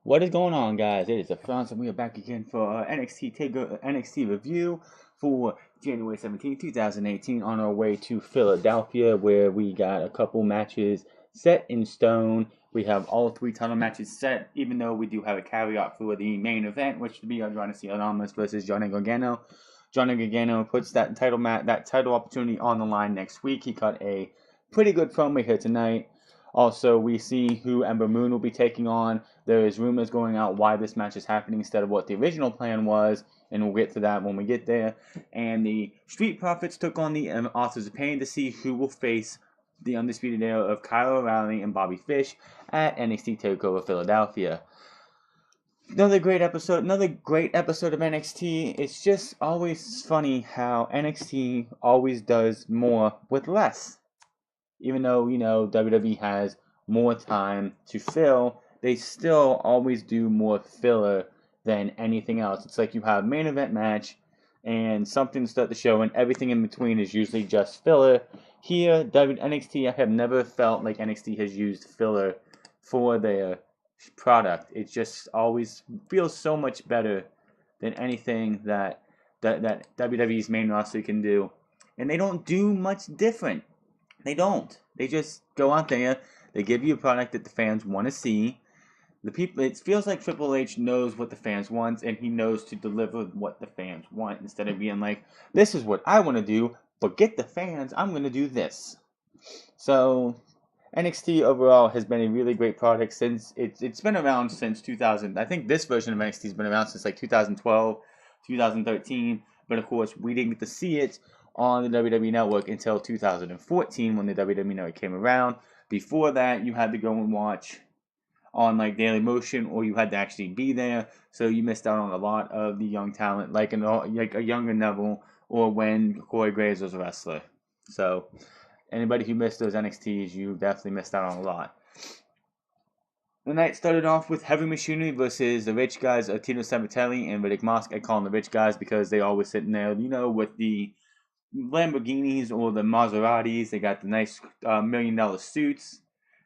What is going on, guys? It is the Franz, and we are back again for NXT Takeover NXT review for January 17, 2018, on our way to Philadelphia, where we got a couple matches set in stone. We have all 3 title matches set, even though we do have a caveat for the main event, which would be Andrade Cien versus Johnny Gargano. Johnny Gargano puts that title opportunity on the line next week. He cut a pretty good promo here tonight. Also, we see who Ember Moon will be taking on. There is rumors going out why this match is happening instead of what the original plan was, and we'll get to that when we get there. And the Street Profits took on the Authors of Pain to see who will face the Undisputed Era of Kyle O'Reilly and Bobby Fish at NXT Takeover Philadelphia. Another great episode of NXT. It's just always funny how NXT always does more with less. Even though, WWE has more time to fill, they still always do more filler than anything else. It's like you have main event match and something to start the show, and everything in between is usually just filler. Here, NXT, I have never felt like NXT has used filler for their product. It just always feels so much better than anything that WWE's main roster can do. And they don't do much different. They don't. They just go out there. They give you a product that the fans want to see. It feels like Triple H knows what the fans want, and he knows to deliver what the fans want instead of being like, "This is what I want to do. Forget the fans. I'm going to do this." So NXT overall has been a really great product since it's been around since 2000. I think this version of NXT has been around since like 2012, 2013. But of course, we didn't get to see it on the WWE Network until 2014 when the WWE Network came around. Before that, you had to go and watch on like Daily Motion, or you had to actually be there. So you missed out on a lot of the young talent, like a younger Neville, or when Corey Graves was a wrestler. So anybody who missed those NXTs, you definitely missed out on a lot. The night started off with Heavy Machinery versus the Rich Guys of Tino Sabbatelli and Riddick Moss. I call them the Rich Guys because they always sitting there, with the Lamborghinis or the Maseratis. They got the nice $1 million suits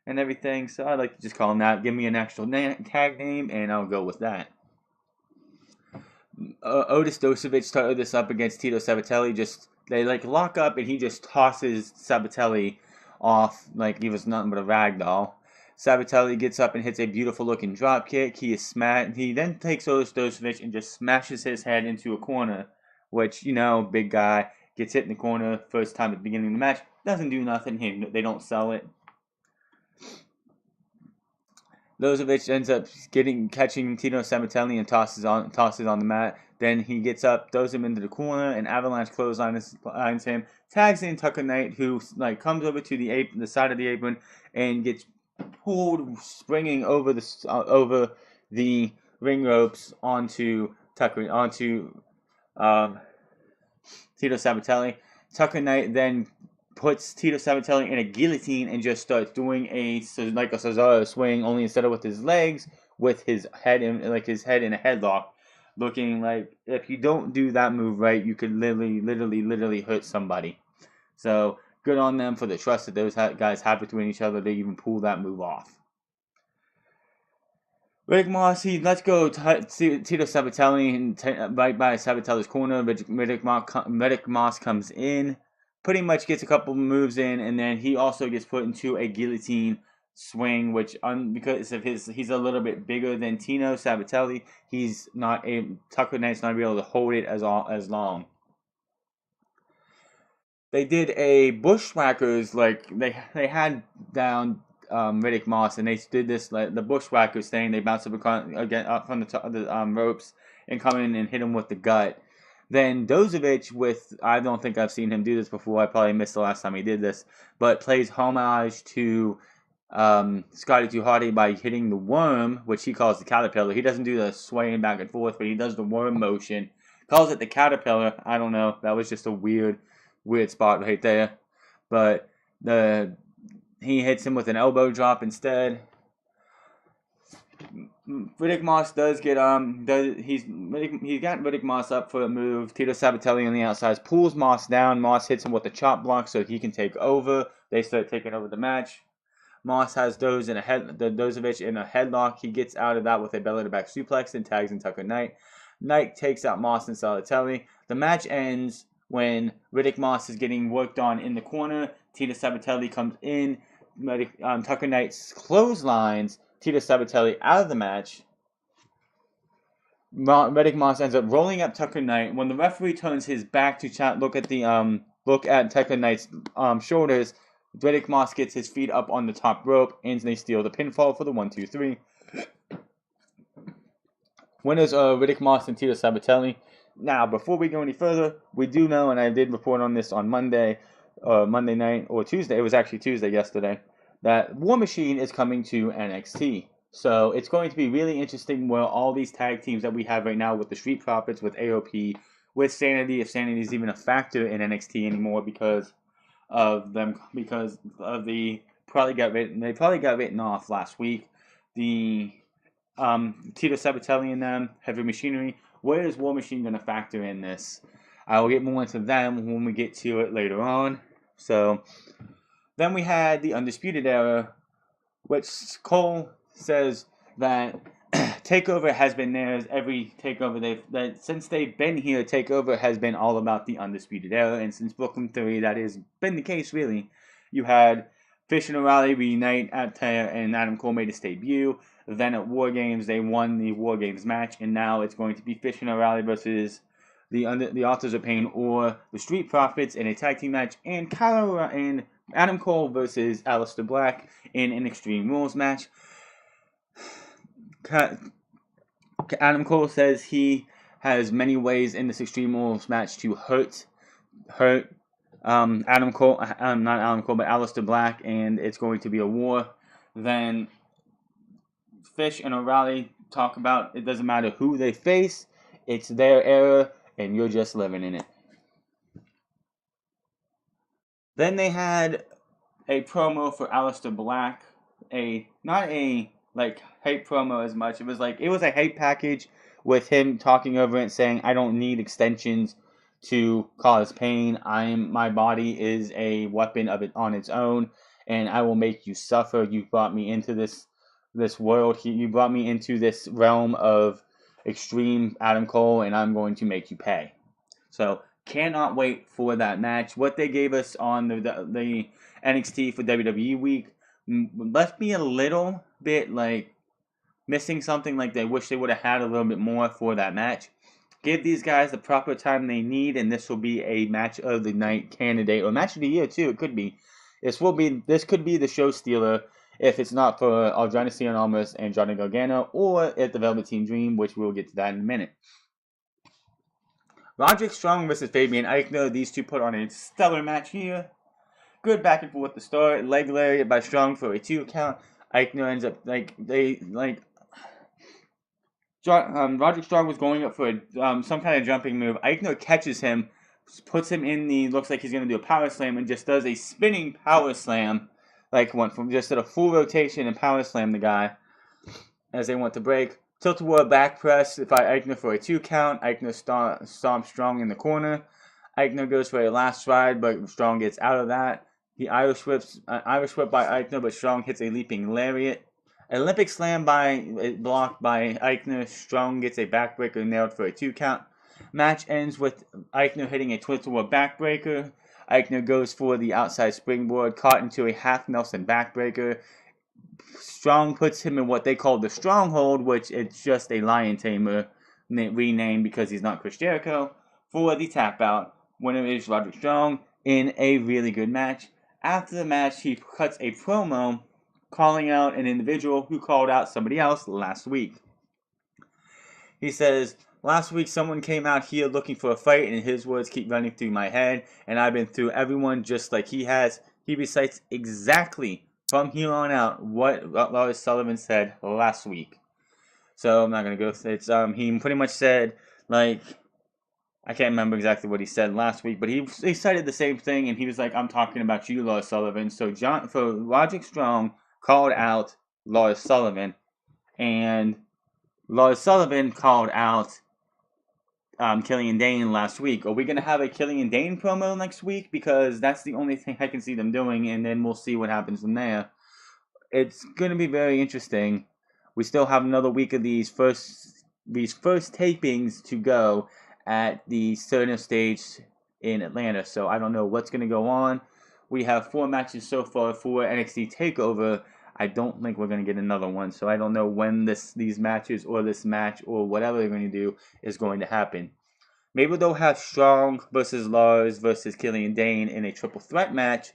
and everything. So I like to just call them that. Give me an actual tag name, and I'll go with that. Otis Dosovich started this up against Tito Sabbatelli. They lock up, and he just tosses Sabbatelli off like he was nothing but a rag doll. Sabbatelli gets up and hits a beautiful looking drop kick. He then takes Otis Dosovich and just smashes his head into a corner, which, big guy gets hit in the corner first time at the beginning of the match. Doesn't do nothing. They don't sell it. Dosovich ends up catching Tino Sabbatelli and tosses on the mat. Then he gets up, throws him into the corner, and Avalanche clotheslines him. Tags in Tucker Knight, who comes over to the side of the apron and gets pulled, springing over the ring ropes onto Tito Sabbatelli. Tucker Knight then puts Tito Sabbatelli in a guillotine and just starts doing a Cesaro swing, only instead of with his legs, with his head in a headlock, looking like if you don't do that move right, you could literally hurt somebody. So good on them for the trust that those guys have between each other to even pull that move off. Riddick Moss, he lets go Tito Sabbatelli and right by Sabbatelli's corner. Riddick Moss comes in, pretty much gets a couple moves in, and then he also gets put into a guillotine swing, which because of he's a little bit bigger than Tino Sabbatelli, Tucker Knight's not able to hold it as long. They did a Bushwhackers, they had down Riddick Moss, and they did this the Bushwhackers thing. They bounced up from the top of the ropes and come in and hit him with the gut. Then Dosovich, I don't think I've seen him do this before. I probably missed the last time he did this, but plays homage to Scotty 2 Hotty by hitting the worm, which he calls the caterpillar. He doesn't do the swaying back and forth, but he does the worm motion. Calls it the caterpillar. I don't know. That was just a weird spot right there. But he hits him with an elbow drop instead. Riddick Moss does get he's got Riddick Moss up for a move. Tito Sabatelli on the outside pulls Moss down. Moss hits him with a chop block so he can take over. They start taking over the match. Moss has Dozovich in a headlock. He gets out of that with a belly to back suplex and tags in Tucker Knight. Knight takes out Moss and Sabatelli. The match ends when Riddick Moss is getting worked on in the corner. Tito Sabatelli comes in. Tucker Knight clotheslines Tito Sabatelli out of the match. Riddick Moss ends up rolling up Tucker Knight. When the referee turns his back to look at Tucker Knight's shoulders, Riddick Moss gets his feet up on the top rope, and they steal the pinfall for the 1-2-3. Winners are Riddick Moss and Tito Sabatelli. Now, before we go any further, we do know, and I did report on this on Monday night, or Tuesday, it was actually Tuesday yesterday, that War Machine is coming to NXT. So it's going to be really interesting where all these tag teams that we have right now with the Street Profits, with AOP, with Sanity, if Sanity is even a factor in NXT anymore because they probably got written off last week. The Tito Sabatelli and them, Heavy Machinery. Where is War Machine going to factor in this? I will get more into them when we get to it later on. So then we had the Undisputed Era, which Cole says that Takeover has been theirs. Every Takeover since they've been here, Takeover has been all about the Undisputed Era, and since Brooklyn 3, that has been the case really. You had Fish and O'Reilly reunite and Adam Cole made his debut. Then at War Games, they won the War Games match, and now it's going to be Fish and O'Reilly versus the Authors of Pain or the Street Profits in a tag team match, and Adam Cole versus Aleister Black in an Extreme Rules match. Adam Cole says he has many ways in this Extreme Rules match to hurt Adam Cole, not Adam Cole, but Aleister Black, and it's going to be a war. Then Fish and O'Reilly talk about it doesn't matter who they face, it's their era, and you're just living in it. Then they had a promo for Aleister Black, not a hype promo as much. It was a hype package with him talking over it, saying, "I don't need extensions to cause pain. My body is a weapon of it on its own, and I will make you suffer. You brought me into this world. You brought me into this realm of extreme Adam Cole, and I'm going to make you pay." So cannot wait for that match. What they gave us on the NXT for WWE week left me a little bit missing something. They wish they would have had a little bit more for that match. Give these guys the proper time they need, and this will be a match of the night candidate, or match of the year too. It could be. This could be the show stealer if it's not for Aldrina Cien Almas and Johnny Gargano, or at the Velveteen Dream, which we'll get to that in a minute. Roderick Strong versus Fabian Aichner. These two put on a stellar match here. Good back and forth to start. Leg lariat by Strong for a 2 count. Aichner ends up Roderick Strong was going up for some kind of jumping move. Aichner catches him, puts him in looks like he's going to do a power slam, and just does a spinning power slam. Went from just at a full rotation and power slam the guy as they went to break. Tilt-a-whirl back press by Aichner for a 2 count. Aichner stomps Strong in the corner. Aichner goes for a last ride, but Strong gets out of that. He Irish whip by Aichner, but Strong hits a leaping lariat. Olympic slam blocked by Aichner. Strong gets a backbreaker nailed for a 2 count. Match ends with Aichner hitting a tilt-a-whirl backbreaker. Aichner goes for the outside springboard, caught into a half Nelson backbreaker. Strong puts him in what they call the Stronghold, which it's just a lion tamer renamed because he's not Chris Jericho, for the tap out. Winner is Roderick Strong in a really good match. After the match, he cuts a promo calling out an individual who called out somebody else last week. He says, "Last week someone came out here looking for a fight, and his words keep running through my head, and I've been through everyone just like he has." He recites exactly from here on out what Lars Sullivan said last week. So I'm not gonna go. It's he pretty much said, like, I can't remember exactly what he said last week, but he cited the same thing, and he was like, "I'm talking about you, Lars Sullivan." So Roderick Strong called out Lars Sullivan, and Lars Sullivan called out Killian Dane last week. Are we going to have a Killian Dane promo next week? Because that's the only thing I can see them doing, and then we'll see what happens from there. It's going to be very interesting. We still have another week of these first tapings to go at the center stage in Atlanta, so I don't know what's going to go on. We have 4 matches so far for NXT TakeOver. I don't think we're going to get another one, so I don't know when these matches or this match or whatever they're going to do is going to happen. Maybe they'll have Strong versus Lars versus Killian Dane in a triple threat match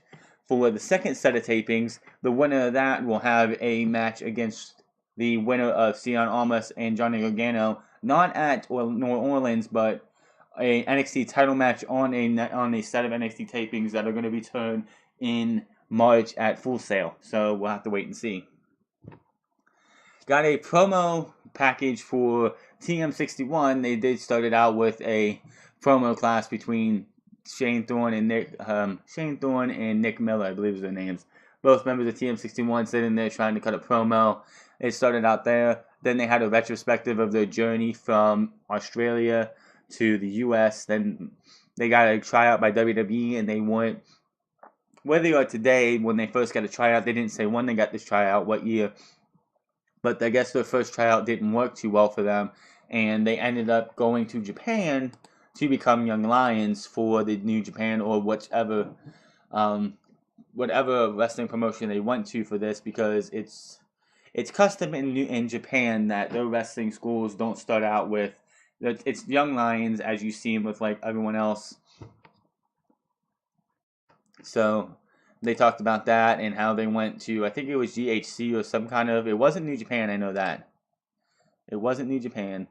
for the second set of tapings. The winner of that will have a match against the winner of Cien Almas and Johnny Gargano, not at New Orleans, but a NXT title match on a set of NXT tapings that are going to return in March at Full Sail. So we'll have to wait and see. Got a promo package for TM61. They did start it out with a promo class between Shane Thorne and Nick Miller, I believe is their names. Both members of TM61 sitting there trying to cut a promo. It started out there. Then they had a retrospective of their journey from Australia to the US. Then they got a tryout by WWE, and they went where they are today. When they first got a tryout, they didn't say when they got this tryout, what year. But I guess their first tryout didn't work too well for them, and they ended up going to Japan to become Young Lions for the New Japan or whatever wrestling promotion they went to for this, because it's custom in Japan that their wrestling schools don't start out with, it's Young Lions as you see them with like everyone else. So they talked about that and how they went to, I think it was GHC or some kind of, it wasn't New Japan, I know that. It wasn't New Japan.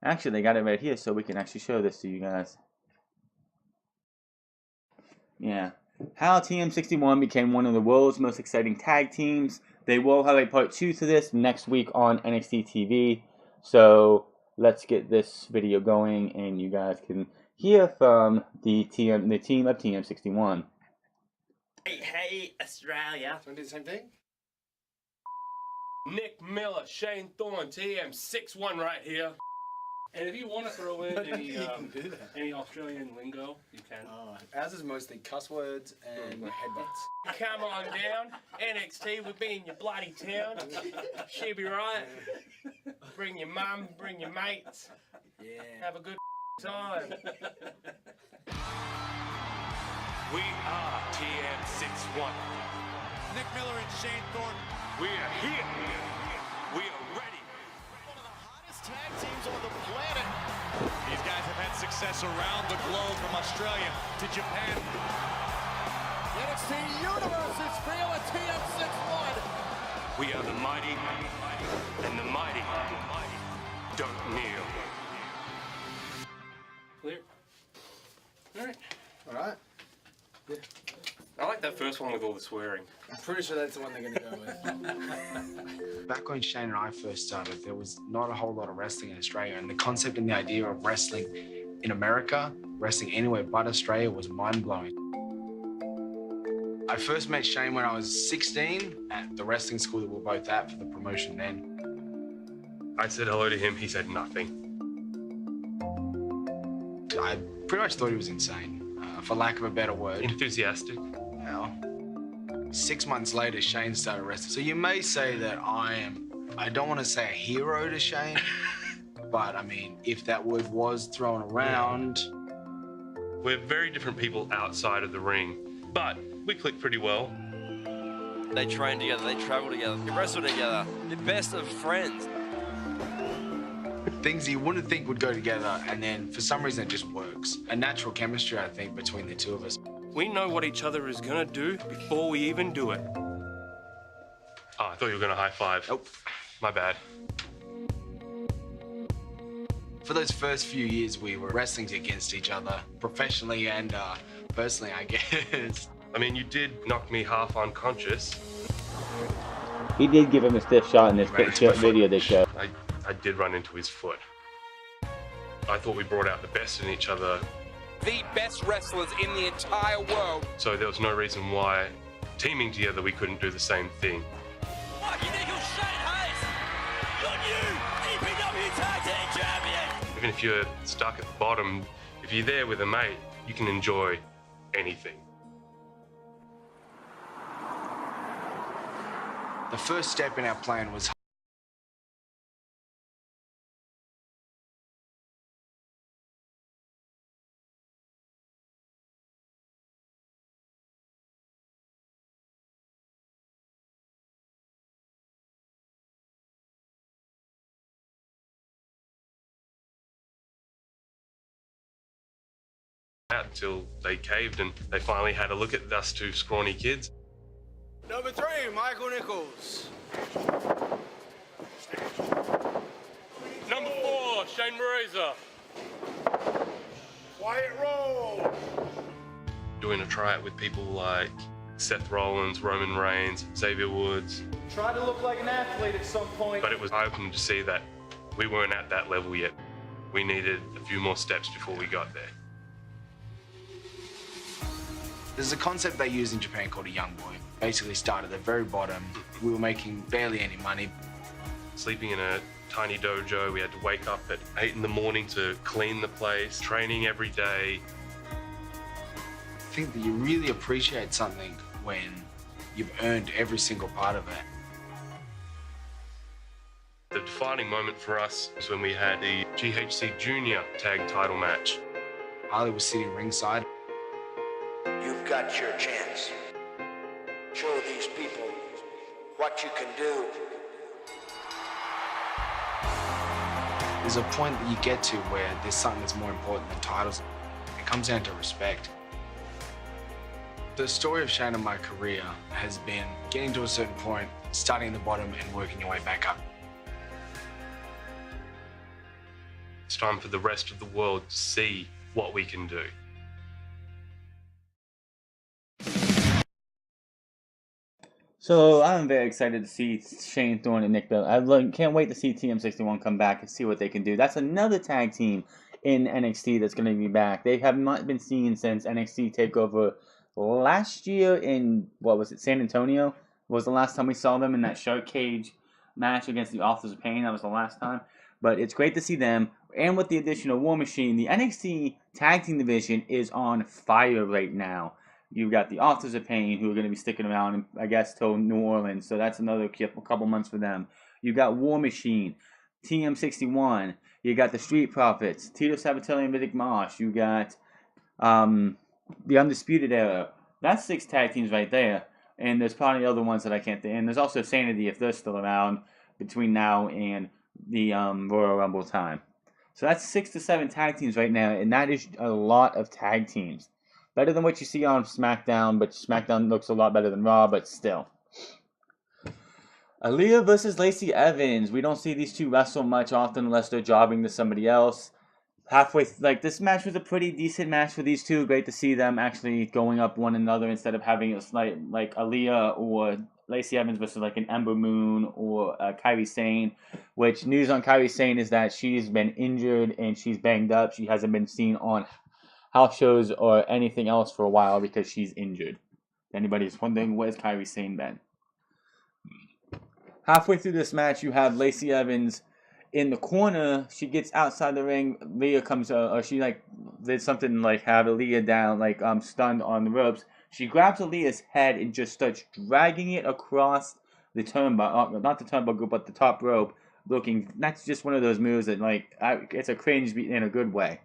Actually, they got it right here so we can actually show this to you guys. Yeah. How TM61 became one of the world's most exciting tag teams. They will have a part 2 to this next week on NXT TV. So let's get this video going and you guys can hear from the team of TM61. Hey, Australia. So we do the same thing? Nick Miller, Shane Thorne, TM61 right here. And if you want to throw in You can do that. any Australian lingo, you can. Ours is mostly cuss words and headbutts. Come on down, NXT, we'll be in your bloody town. She'll be right. Bring your mum, bring your mates. Yeah. Have a good time. We are TM61. Nick Miller and Shane Thorne. We are here. We are ready. One of the hottest tag teams on the planet. These guys have had success around the globe, from Australia to Japan. The NXT Universe is feeling TM61. We are the mighty, and the mighty don't kneel. Clear? Alright. Alright. I like that first one with all the swearing. I'm pretty sure that's the one they're going to go with. Back when Shane and I first started, there was not a whole lot of wrestling in Australia, and the concept and the idea of wrestling in America, wrestling anywhere but Australia, was mind-blowing. I first met Shane when I was 16 at the wrestling school that we were both at for the promotion then. I said hello to him, he said nothing. I pretty much thought he was insane, for lack of a better word. Enthusiastic. Well, 6 months later, Shane started wrestling. So you may say that I don't want to say a hero to Shane, but I mean, if that word was thrown around. We're very different people outside of the ring, but we click pretty well. They train together, they travel together, they wrestle together. They're best of friends. Things you wouldn't think would go together, and then for some reason it just works. A natural chemistry, I think, between the two of us. We know what each other is gonna do before we even do it. Oh, I thought you were gonna high five. Nope. My bad. For those first few years, we were wrestling against each other, professionally and personally, I guess. I mean, you did knock me half unconscious. He did give him a stiff shot in this video they showed. I did run into his foot. I thought we brought out the best in each other. The best wrestlers in the entire world. So there was no reason why, teaming together, we couldn't do the same thing. What, you think you're Shane Hayes? Your new EPW Tag Team Champion! Even if you're stuck at the bottom, if you're there with a mate, you can enjoy anything. The first step in our plan was until they caved and they finally had a look at us two scrawny kids. Number 3, Michael Nichols. Number 4, Shane Mariza. Quiet roll. Doing a tryout with people like Seth Rollins, Roman Reigns, Xavier Woods. Try to look like an athlete at some point. But it was eye-opening to see that we weren't at that level yet. We needed a few more steps before we got there. There's a concept they use in Japan called a young boy. Basically started at the very bottom. We were making barely any money. Sleeping in a tiny dojo, we had to wake up at 8 in the morning to clean the place, training every day. I think that you really appreciate something when you've earned every single part of it. The defining moment for us was when we had the GHC Junior Tag Title match. Harley was sitting ringside. You've got your chance. Show these people what you can do. There's a point that you get to where there's something that's more important than titles. It comes down to respect. The story of Shane and my career has been getting to a certain point, starting at the bottom and working your way back up. It's time for the rest of the world to see what we can do. So I'm very excited to see Shane Thorne and Nick Bell. Can't wait to see TM61 come back and see what they can do. That's another tag team in NXT that's going to be back. They have not been seen since NXT Takeover last year in, San Antonio? Was the last time we saw them in that shark cage match against the Authors of Pain. That was the last time. But it's great to see them. And with the addition of War Machine, the NXT tag team division is on fire right now. You've got the Authors of Pain, who are going to be sticking around, I guess, till New Orleans. So that's another couple months for them. You've got War Machine, TM61. You got the Street Profits, Tito Sabatelli and Riddick Mosh. You got the Undisputed Era. That's 6 tag teams right there. And there's probably other ones that I can't think. And there's also Sanity if they're still around between now and the Royal Rumble time. So that's 6 to 7 tag teams right now, and that is a lot of tag teams. Better than what you see on SmackDown, but SmackDown looks a lot better than Raw, but still. Aaliyah versus Lacey Evans. We don't see these two wrestle much often unless they're jobbing to somebody else. This match was a pretty decent match for these two. Great to see them actually going up one another instead of having a like Aaliyah or Lacey Evans versus like an Ember Moon or Kairi Sane. Which news on Kairi Sane is that she's been injured and she's banged up. She hasn't been seen on house shows or anything else for a while because she's injured. If anybody's wondering, where's Kairi Sane been? Halfway through this match, you have Lacey Evans in the corner. She gets outside the ring. Leah comes, or she did something like have Aaliyah down, stunned on the ropes. She grabs Aaliyah's head and just starts dragging it across the turnbuckle, not the turnbuckle, but the top rope. That's just one of those moves that it's a cringe in a good way.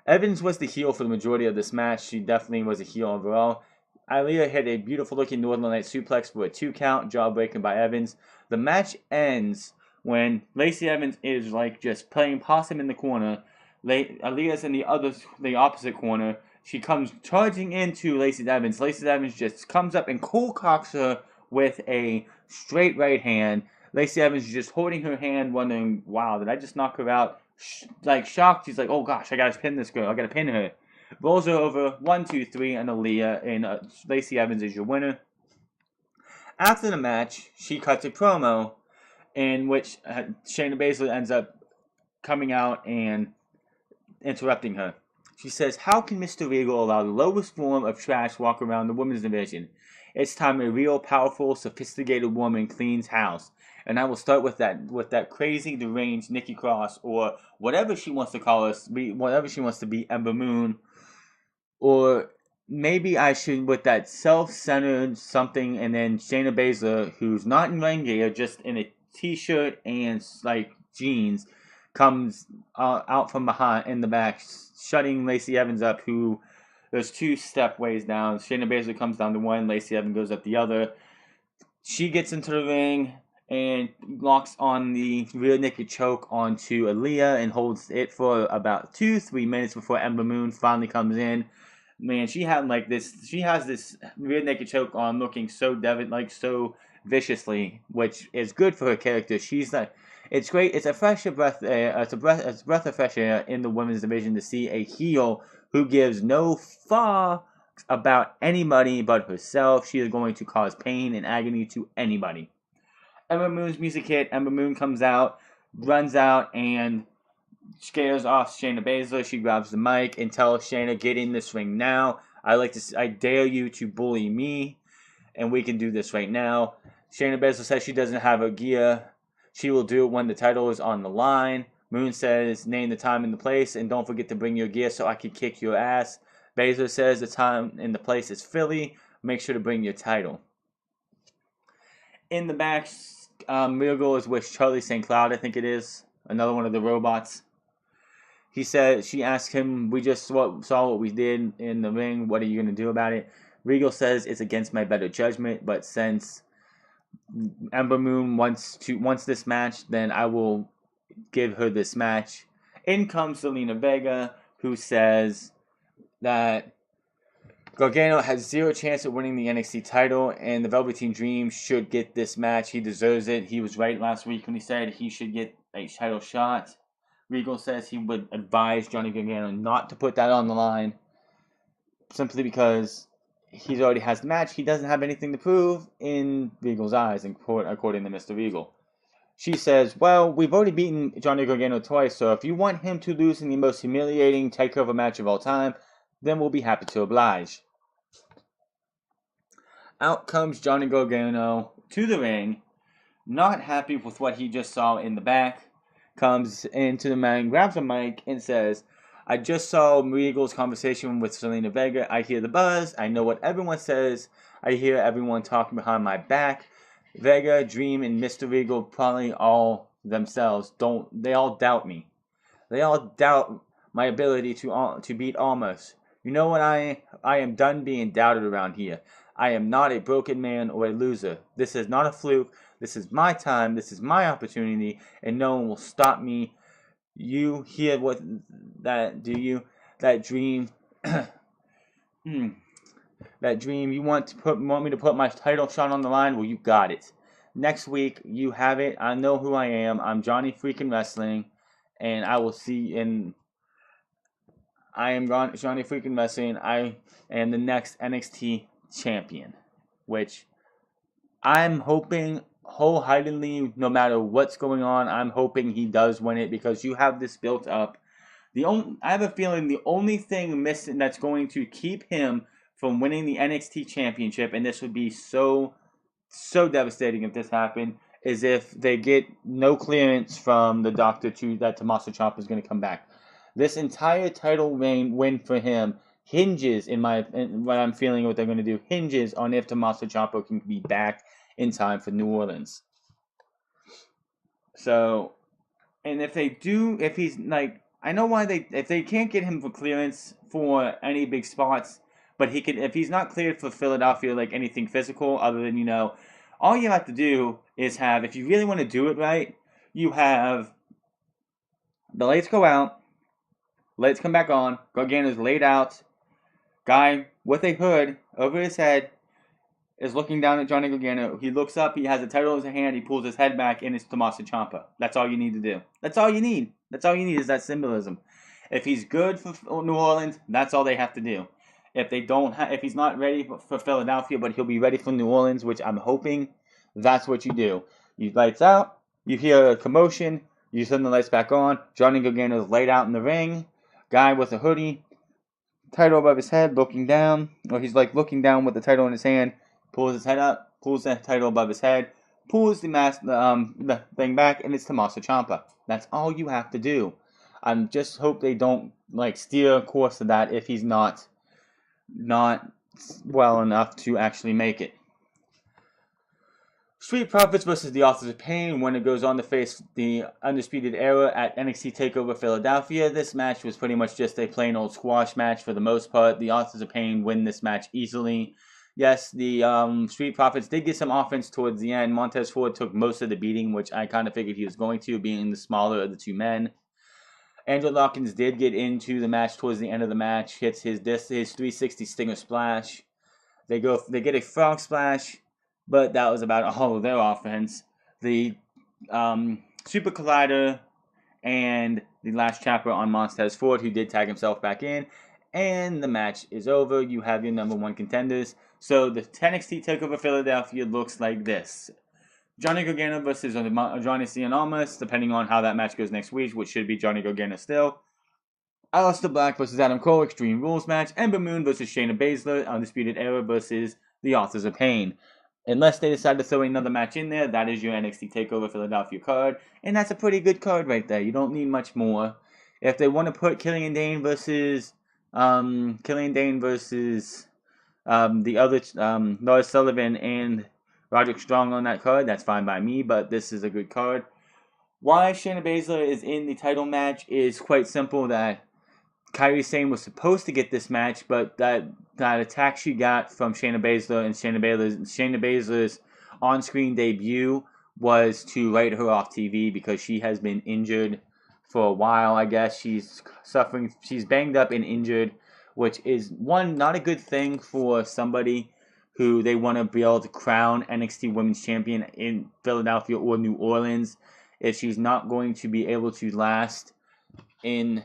Evans was the heel for the majority of this match. She definitely was a heel overall. Aaliyah hit a beautiful-looking Northern Light suplex for a 2 count, jaw-breaking by Evans. The match ends when Lacey Evans is just playing possum in the corner. Aaliyah's in the opposite corner. She comes charging into Lacey Evans. Lacey Evans just comes up and cold cocks her with a straight right hand. Lacey Evans is just holding her hand, wondering, wow, did I just knock her out? Shocked. She's like, oh gosh, I gotta pin this girl. I gotta pin her. Rolls her over, 1, 2, 3, and Aaliyah, and Lacey Evans is your winner. After the match, she cuts a promo in which Shayna Baszler ends up coming out and interrupting her. She says, "How can Mr. Regal allow the lowest form of trash walk around the women's division? It's time a real, powerful, sophisticated woman cleans house. And I will start with that crazy, deranged Nikki Cross, or whatever she wants to call us, whatever she wants to be, Ember Moon, or maybe I should with that self-centered something, and then Shayna Baszler, who's not in ring gear, just in a t-shirt and like jeans, comes out from behind in the back, shutting Lacey Evans up, who there's 2 stepways down. Shayna Baszler comes down to one, Lacey Evans goes up the other. She gets into the ring and locks on the rear naked choke onto Aaliyah and holds it for about 2-3 minutes before Ember Moon finally comes in. Man, she has this rear naked choke on, looking so so viciously, which is good for her character. She's like, it's great. It's a fresh breath. It's a breath of fresh air in the women's division to see a heel who gives no fuck about anybody but herself. She is going to cause pain and agony to anybody. Ember Moon's music hit. Ember Moon comes out, runs out, and scares off Shayna Baszler. She grabs the mic and tells Shayna, "Get in this ring now. I dare you to bully me, and we can do this right now." Shayna Baszler says she doesn't have her gear. She will do it when the title is on the line. Moon says, "Name the time and the place, and don't forget to bring your gear so I can kick your ass." Baszler says the time and the place is Philly. Make sure to bring your title. In the back, Regal is with Charlie St. Cloud, I think it is. Another one of the robots. She asked him, "We just saw what we did in the ring. What are you going to do about it?" Regal says, "It's against my better judgment, but since Ember Moon wants this match, then I will give her this match." In comes Zelina Vega, who says that Gargano has 0 chance of winning the NXT title, and the Velveteen Dream should get this match. He deserves it. He was right last week when he said he should get a title shot. Regal says he would advise Johnny Gargano not to put that on the line, simply because he already has the match. He doesn't have anything to prove in Regal's eyes, according to Mr. Regal. She says, "Well, we've already beaten Johnny Gargano twice, so if you want him to lose in the most humiliating takeover match of all time, then we'll be happy to oblige." Out comes Johnny Gargano to the ring, not happy with what he just saw in the back. Comes into the man, grabs a mic, and says, "I just saw Regal's conversation with Zelina Vega. I hear the buzz. I know what everyone says. I hear everyone talking behind my back. Vega, Dream, and Mr. Regal probably all themselves they all doubt me. They all doubt my ability to beat Almas. You know what I am done being doubted around here. I am not a broken man or a loser. This is not a fluke. This is my time. This is my opportunity, and no one will stop me. You hear that? Do you? That Dream? That Dream? You want me to put my title shot on the line? Well, you got it. Next week, you have it. I know who I am. I'm Johnny freaking Wrestling, and I will see. And I am Johnny freaking Wrestling. I am the next NXT champion, which I'm hoping wholeheartedly, no matter what's going on, I'm hoping he does win it, because you have this built up. I have a feeling the only thing missing that's going to keep him from winning the NXT championship, and this would be so devastating if this happened, is if they get no clearance from the doctor that Tommaso Ciampa is going to come back. This entire title win for him hinges, in what I'm feeling, what they're going to do, hinges on if Tommaso Ciampa can be back in time for New Orleans. So, and if he's like, I know why if they can't get him for clearance for any big spots, but if he's not cleared for Philadelphia, like anything physical, other than, all you have to do is if you really want to do it right, you have the lights go out, lights come back on, Gargano's laid out, guy with a hood over his head is looking down at Johnny Gargano. He looks up, he has a title in his hand, he pulls his head back, and it's Tommaso Ciampa. That's all you need to do. That's all you need. That's all you need is that symbolism. If he's good for New Orleans, that's all they have to do. If he's not ready for Philadelphia, but he'll be ready for New Orleans, which I'm hoping that's what you do. You lights out, you hear a commotion, you turn the lights back on. Johnny Gargano's laid out in the ring, guy with a hoodie, title above his head, looking down, or he's like looking down with the title in his hand, pulls his head up, pulls the title above his head, pulls the thing back, and it's Tommaso Ciampa. That's all you have to do. I just hope they don't like steer a course of that if he's not well enough to actually make it. Street Profits versus the Authors of Pain. Winner goes on to face the Undisputed Era at NXT Takeover Philadelphia. This match was pretty much just a plain old squash match for the most part. The Authors of Pain win this match easily. Yes, the Street Profits did get some offense towards the end. Montez Ford took most of the beating, which I kind of figured he was going to, being the smaller of the two men. Andrew Dawkins did get into the match towards the end of the match. Hits his 360 Stinger Splash. They get a Frog Splash, but that was about all of their offense. The Super Collider and the last chopper on Montez Ford, who did tag himself back in. And the match is over. You have your number one contenders. So the NXT TakeOver Philadelphia looks like this. Johnny Gargano versus Johnny Cianomos, depending on how that match goes next week, which should be Johnny Gargano still. Aleister Black versus Adam Cole, Extreme Rules match. Ember Moon versus Shayna Baszler, Undisputed Era versus the Authors of Pain. Unless they decide to throw another match in there, that is your NXT TakeOver Philadelphia card. And that's a pretty good card right there. You don't need much more. If they want to put Killian Dane versus the other Lars Sullivan and Roderick Strong on that card, that's fine by me, but this is a good card. Why Shayna Baszler is in the title match is quite simple. That Kairi Sane was supposed to get this match, but that attack she got from Shayna Baszler and Shayna Baszler's on-screen debut was to write her off TV because she has been injured for a while. I guess she's banged up and injured, which is not a good thing for somebody who they want to be able to crown NXT Women's Champion in Philadelphia or New Orleans. If she's not going to be able to last she's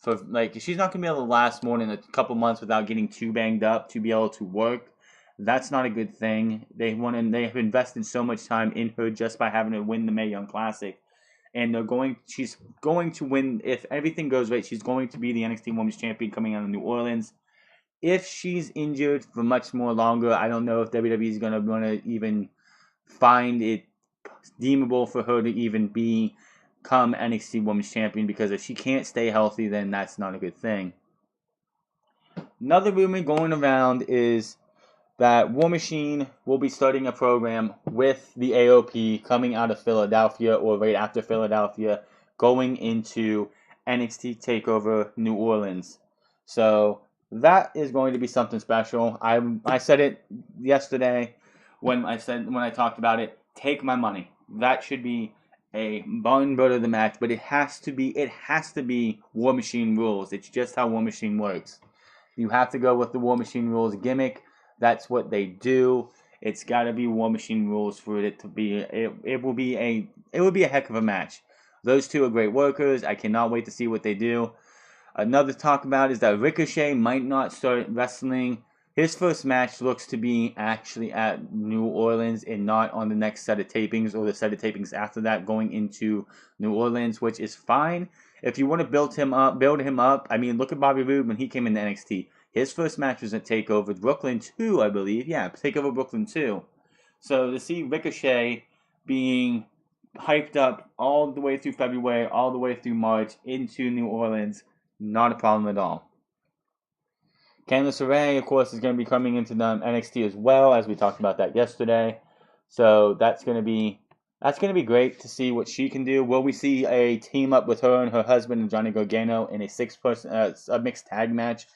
not going to be able to last more than a couple months without getting too banged up to be able to work. That's not a good thing. They have invested so much time in her just by having her win the Mae Young Classic. And she's going to win, if everything goes right, she's going to be the NXT Women's Champion coming out of New Orleans. If she's injured for much more longer, I don't know if WWE is going to want to even find it deemable for her to even become NXT Women's Champion, because if she can't stay healthy, then that's not a good thing. Another rumor going around is that War Machine will be starting a program with the AOP coming out of Philadelphia or right after Philadelphia, going into NXT TakeOver New Orleans. So that is going to be something special. I said it yesterday when I talked about it. Take my money. That should be a bone butter of the match, but it has to be War Machine rules. It's just how War Machine works. You have to go with the War Machine rules gimmick. That's what they do. It's got to be War Machine rules for it to be. It will be a heck of a match. Those two are great workers. I cannot wait to see what they do. Another talk about is that Ricochet might not start wrestling. His first match looks to be actually at New Orleans and not on the next set of tapings or the set of tapings after that going into New Orleans, which is fine. If you want to build him up. I mean, look at Bobby Roode when he came into NXT. His first match was at TakeOver Brooklyn 2, I believe. Yeah, TakeOver Brooklyn 2. So to see Ricochet being hyped up all the way through February, all the way through March into New Orleans, not a problem at all. Candice LeRae, of course, is going to be coming into the NXT as well, as we talked about that yesterday. So that's going to be great to see what she can do. Will we see a team up with her and her husband and Johnny Gargano in a mixed tag match?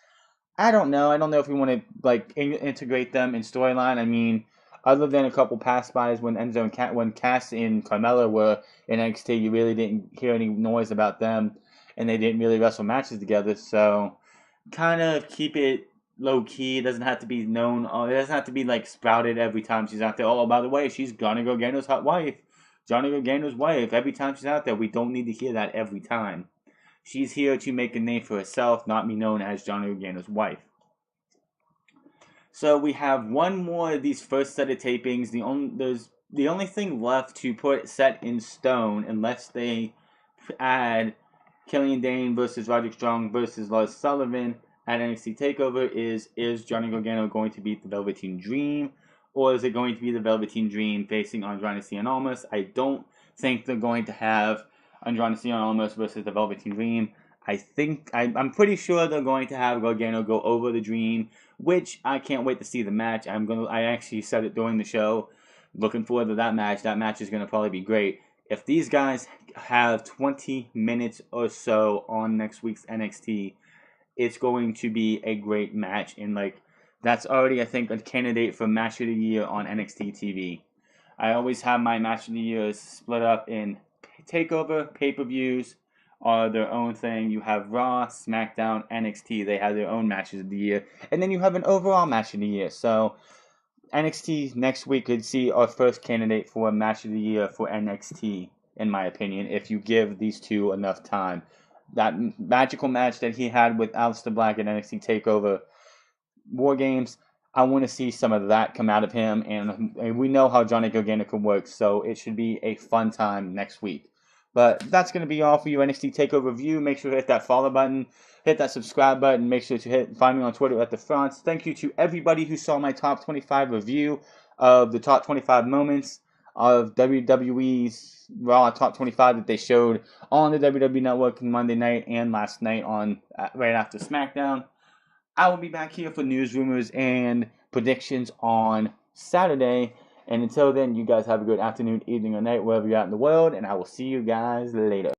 I don't know. I don't know if we want to integrate them in storyline. I mean, other than a couple pass-bys when when Cass and Carmella were in NXT, you really didn't hear any noise about them, and they didn't really wrestle matches together. So, kind of keep it low-key. It doesn't have to be known. It doesn't have to be sprouted every time she's out there. Oh, by the way, she's Johnny Gargano's hot wife. Johnny Gargano's wife. Every time she's out there, we don't need to hear that every time. She's here to make a name for herself, not be known as Johnny Gargano's wife. So we have one more of these first set of tapings. The only thing left to put set in stone, unless they add Killian Dane versus Roderick Strong versus Lars Sullivan at NXT Takeover, is Johnny Gargano going to beat the Velveteen Dream, or is it going to be the Velveteen Dream facing Andrade Cien Almas? I don't think they're going to have Andrade Cien Almas versus the Velveteen Dream. I'm pretty sure they're going to have Gargano go over the Dream, which I can't wait to see the match. I actually said it during the show. Looking forward to that match. That match is going to probably be great. If these guys have 20 minutes or so on next week's NXT, it's going to be a great match. And that's already, I think, a candidate for match of the year on NXT TV. I always have my match of the year split up in Takeover, pay-per-views are their own thing. You have Raw, SmackDown, NXT. They have their own matches of the year. And then you have an overall match of the year. So NXT next week could see our first candidate for a match of the year for NXT, in my opinion, if you give these two enough time. That magical match that he had with Aleister Black at NXT TakeOver War Games, I want to see some of that come out of him, and we know how Johnny Gargano can work, so it should be a fun time next week. But that's going to be all for you NXT TakeOver review. Make sure to hit that follow button, hit that subscribe button. Make sure to find me on Twitter at The France. Thank you to everybody who saw my top 25 review of the top 25 moments of WWE's Raw Top 25 that they showed on the WWE Network Monday night and last night on right after SmackDown. I will be back here for news, rumors, and predictions on Saturday. And until then, you guys have a good afternoon, evening, or night, wherever you're at in the world. And I will see you guys later.